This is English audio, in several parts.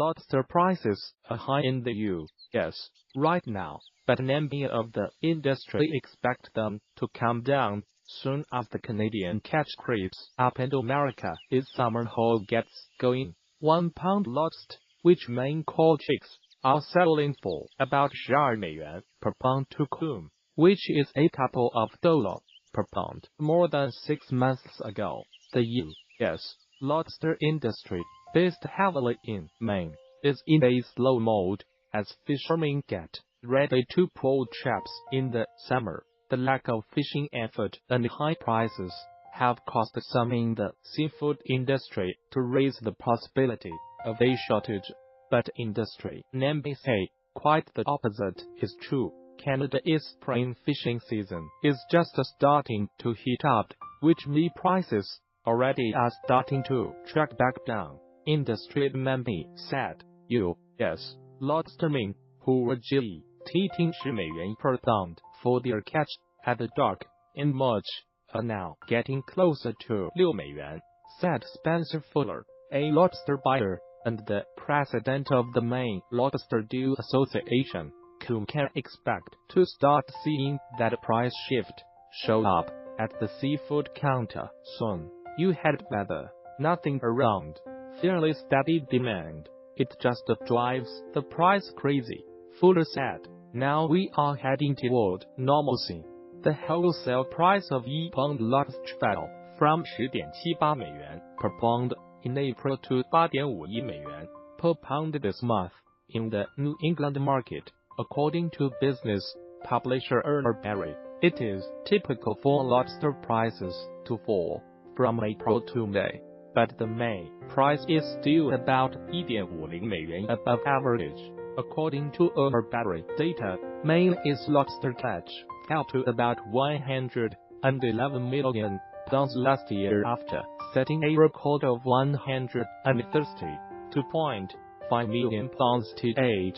lobster prices are high in the U.S. right now, but many of the industry expect them to come down soon as the Canadian catch creeps up and America its summer haul gets going. 1 pound lobster, which Maine call chicks, are selling for about 12 美元 per pound to Coume, which is a couple of dollars per pound. More than 6 months ago, the U.S. lobster industry, based heavily in Maine, is in a slow mode as fishermen get ready to pull traps in the summer. The lack of fishing effort and high prices have caused some in the seafood industry to raise the possibility of a shortage. But industry members say quite the opposite is true. Canada's spring fishing season is just starting to heat up, which means prices already are starting to track back down. Industry member said, U.S. lobstermen who were getting 10 美元 per pound for their catch at the dock in March are now getting closer to 6 美元, said Spencer Fuller, a lobster buyer and the president of the Maine Lobster Deale Association. Coume can expect to start seeing that price shift show up at the seafood counter soon. You had better nothing around fairly steady demand. It just drives the price crazy, Fuller said. Now we are heading toward normalcy. The wholesale price of 1 pound lobster fell from 10.78 美元 per pound in April to 8.51 美元 per pound this month in the New England market, according to business publisher Berry. It is typical for lobster prices to fall from April to May, but the May price is still about 1.50 美元 above average. According to Berry data, Maine's lobster catch fell to about 111 million pounds last year after setting a record of 132.5 million pounds to the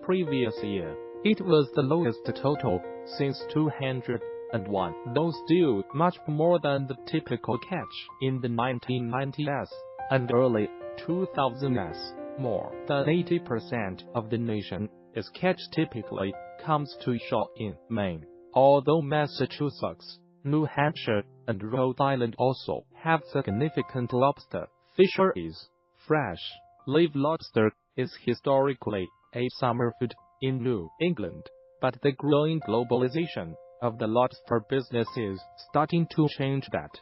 previous year. It was the lowest total since 2001, though still much more than the typical catch in the 1990s and early 2000s. More than 80% of the nation's catch typically comes to shore in Maine, although Massachusetts, New Hampshire, and Rhode Island also have significant lobster fisheries. Fresh live lobster is historically a summer food in New England, but the growing globalization of the lobster business is starting to change that.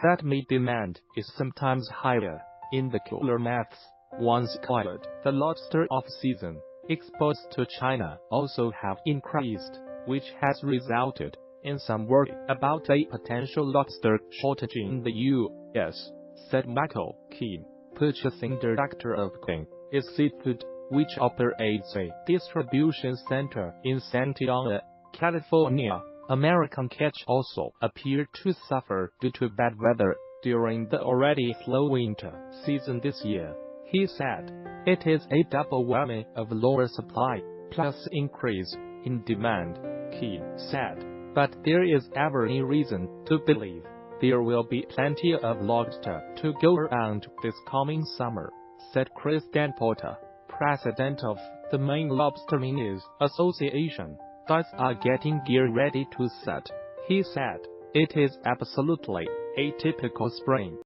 That meat demand is sometimes higher in the cooler months. Once cleared, the lobster off-season exports to China also have increased, which has resulted in some worry about a potential lobster shortage in the U.S., said Michael Coume, purchasing director of Coume Seafood, which operates a distribution center in Santa Ana, California. American catch also appeared to suffer due to bad weather during the already slow winter season this year. He said, it is a double whammy of lower supply plus increase in demand, Coume said. But there is every reason to believe there will be plenty of lobster to go around this coming summer, said Chris Danporter, president of the Maine Lobster Association. Guys are getting gear ready to set, he said. It is absolutely a typical spring.